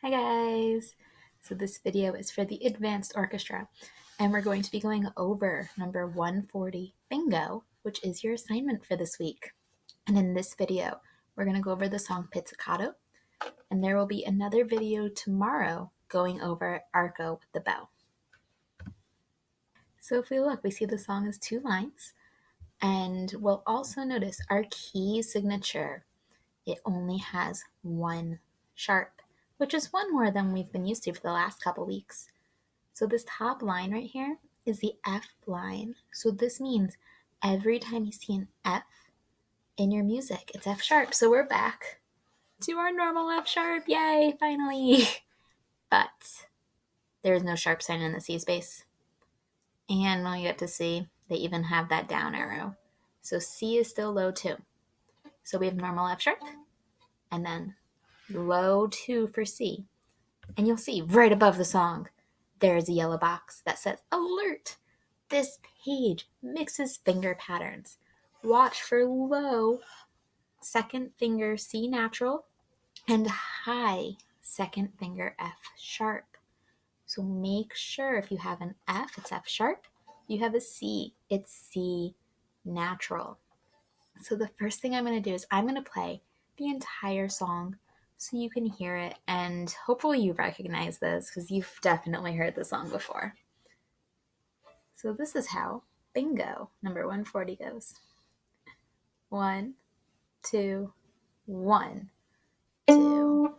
Hi guys! So this video is for the Advanced Orchestra, and we're going to be going over number 140, Bingo, which is your assignment for this week. And in this video, we're going to go over the song Pizzicato, and there will be another video tomorrow going over arco with the bow. So if we look, we see the song is 2 lines, and we'll also notice our key signature. It only has 1 sharp, which is 1 more than we've been used to for the last couple weeks. So this top line right here is the F line. So this means every time you see an F in your music, it's F sharp. So we're back to our normal F sharp. Yay, finally. But there is no sharp sign in the C space. And when we get to C, they even have that down arrow. So C is still low 2. So we have normal F sharp and then low 2 for C. And you'll see right above the song, there's a yellow box that says, Alert! This page mixes finger patterns. Watch for low second finger C natural and high second finger F sharp. So make sure if you have an F, it's F sharp. You have a C, it's C natural. So the first thing I'm going to do is I'm going to play the entire song so you can hear it, and hopefully you recognize this because you've definitely heard the song before. So this is how Bingo number 140 goes. 1, 2, 1, 2.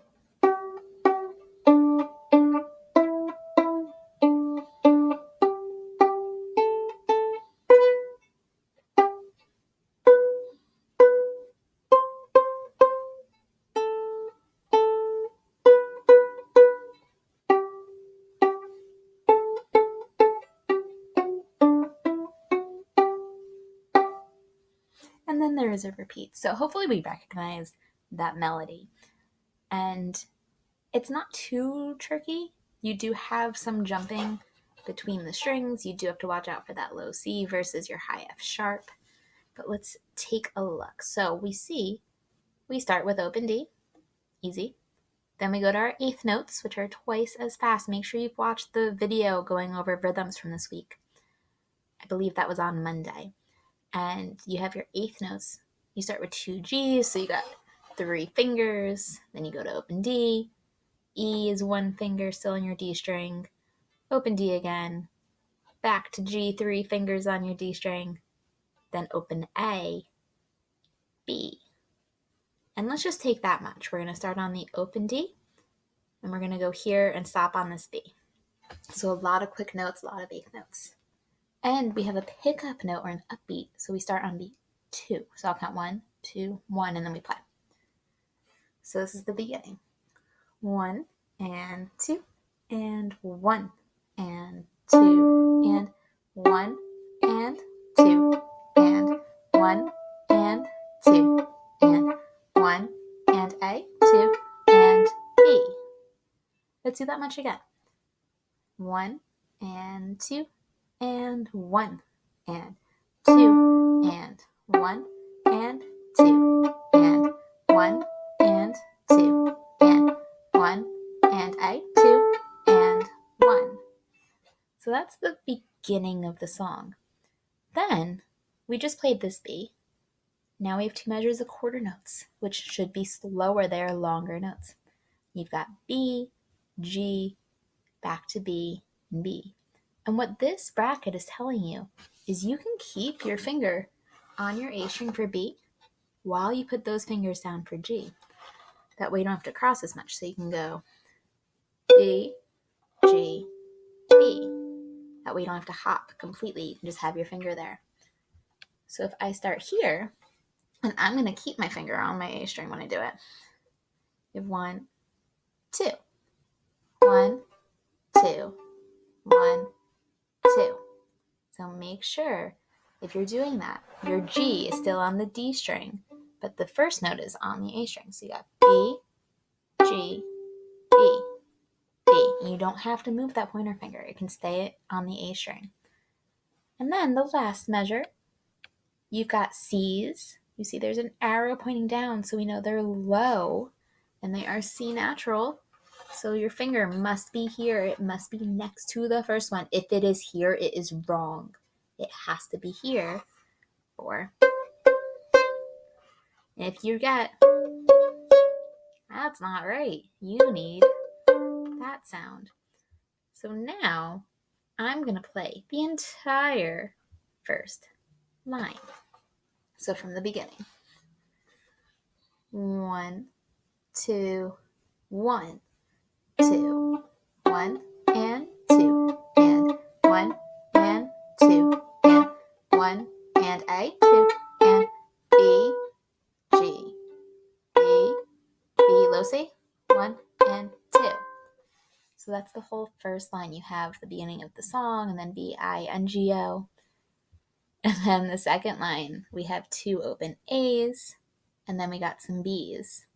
And then there is a repeat. So hopefully we recognize that melody. And it's not too tricky. You do have some jumping between the strings. You do have to watch out for that low C versus your high F sharp. But let's take a look. So we start with open D, easy. Then we go to our 8th notes, which are twice as fast. Make sure you've watched the video going over rhythms from this week. I believe that was on Monday. And you have your 8th notes. You start with 2 Gs, so you got 3 fingers. Then you go to open D. E is 1 finger still on your D string. Open D again. Back to G, 3 fingers on your D string. Then open A, B. And let's just take that much. We're going to start on the open D, and we're going to go here and stop on this B. So a lot of quick notes, a lot of 8th notes. And we have a pickup note or an upbeat, so we start on beat 2. So I'll count 1, 2, 1, and then we play. So this is the beginning. 1 and 2 and 1 and 2 and 1 and 2 and 1 and 2 and 1 and A, 2 and B. Let's do that much again. 1 and 2 and 1 and 2 and 1 and 2 and 1 and 2 and 1 and A, 2 and 1. So that's the beginning of the song. Then we just played this B. Now we have 2 measures of quarter notes, which should be slower. They are longer notes. You've got B, G, back to B, and B. And what this bracket is telling you is you can keep your finger on your A string for B while you put those fingers down for G. That way you don't have to cross as much. So you can go B, G, B. That way you don't have to hop completely. You can just have your finger there. So if I start here, and I'm going to keep my finger on my A string when I do it. You have 1, 2, 1, 2, 1, 2. So make sure if you're doing that, your G is still on the D string, but the first note is on the A string. So you got B, G, B, B. You don't have to move that pointer finger. It can stay on the A string. And then the last measure, you've got C's. You see there's an arrow pointing down, so we know they're low, and they are C natural. So your finger must be here. It must be next to the first one. If it is here, it is wrong. It has to be here. Or if you get, that's not right, you need that sound. So now I'm going to play the entire first line. So from the beginning. 1, 2, 1, 2, 1, and 2, and 1, and 2, and 1, and A, 2, and B, G, B, low C, 1, and 2. So that's the whole first line. You have the beginning of the song, and then B, I, N, G, O. And then the second line, we have 2 open A's, and then we got some B's.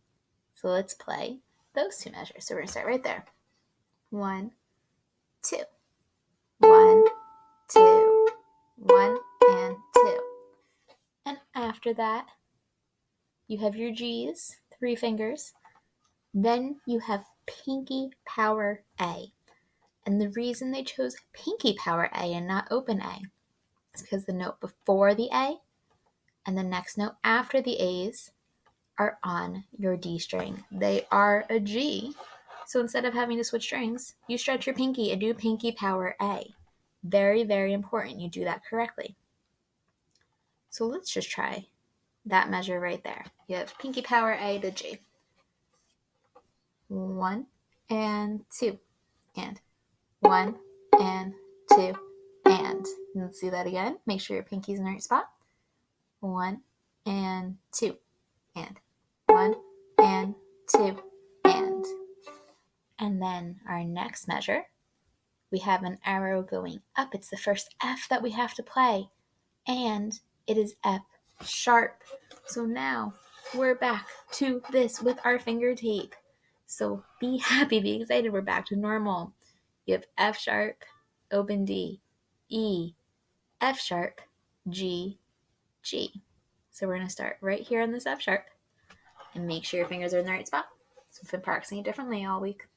So let's play those 2 measures. So we're going to start right there. 1, 2. 1, 2. 1, and 2. And after that, you have your G's, 3 fingers. Then you have Pinkie Power A. And the reason they chose Pinkie Power A and not open A is because the note before the A and the next note after the A's are on your D string. They are a G. So instead of having to switch strings, you stretch your pinky and do Pinkie Power A. Very, very important you do that correctly. So let's just try that measure right there. You have Pinkie Power A to G. 1 and 2 and 1 and 2 and let's do that again. Make sure your pinky's in the right spot. 1 and 2 and 1 and 2 and then our next measure, we have an arrow going up. It's the first F that we have to play, and it is F sharp. So now we're back to this with our finger tape. So be happy, be excited. We're back to normal. You have F sharp, open D, E, F sharp, G, G. So we're going to start right here on this F sharp and make sure your fingers are in the right spot. So we've been practicing it differently all week.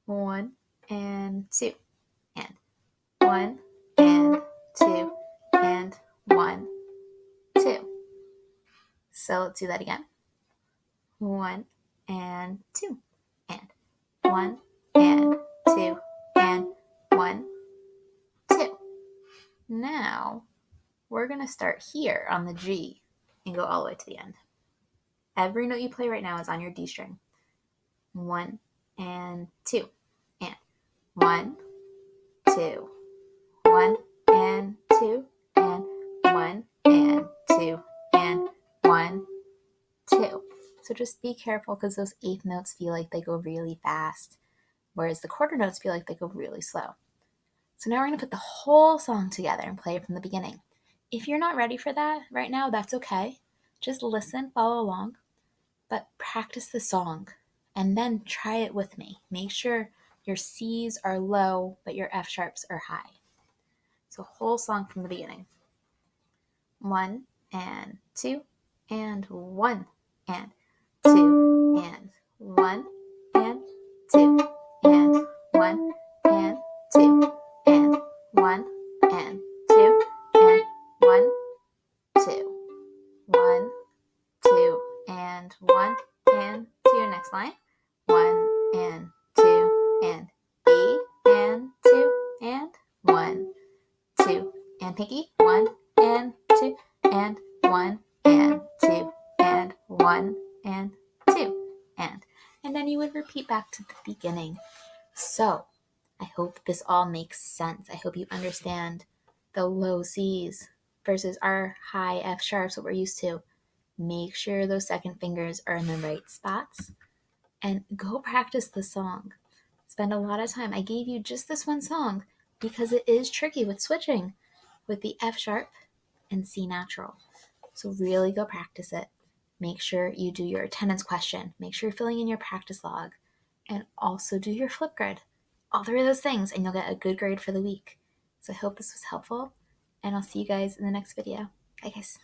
1 and 2 and 1 and 2 and 1, 2. So let's do that again. 1 and 2 and 1 and 2 and 1, 2. Now we're going to start here on the G and go all the way to the end. Every note you play right now is on your D string. 1 and 2 and 1, 2, 1 and 2 and 1 and 2 and 1, 2. So just be careful because those eighth notes feel like they go really fast, whereas the quarter notes feel like they go really slow. So now we're going to put the whole song together and play it from the beginning. If you're not ready for that right now, that's okay. Just listen, follow along, but practice the song and then try it with me. Make sure your C's are low, but your F sharps are high. So whole song from the beginning. 1 and 2 and 1 and 2 and 1 and 2 and 1 and 2 and 1 and 2 and 1, 2. 1, 2 and 1 and 2. Next line. 1 and 2 and B and 2 and 1, 2 and pinky. 1 and 2 and 1 and 2 and 1 and 2 and then you would repeat back to the beginning. So I hope this all makes sense. I hope you understand the low C's versus our high F sharps, what we're used to. Make sure those second fingers are in the right spots and go practice the song. Spend a lot of time. I gave you just this one song because it is tricky with switching with the F sharp and C natural. So really go practice it. Make sure you do your attendance question. Make sure you're filling in your practice log and also do your flip grid. All 3 of those things and you'll get a good grade for the week. So I hope this was helpful and I'll see you guys in the next video. Bye guys.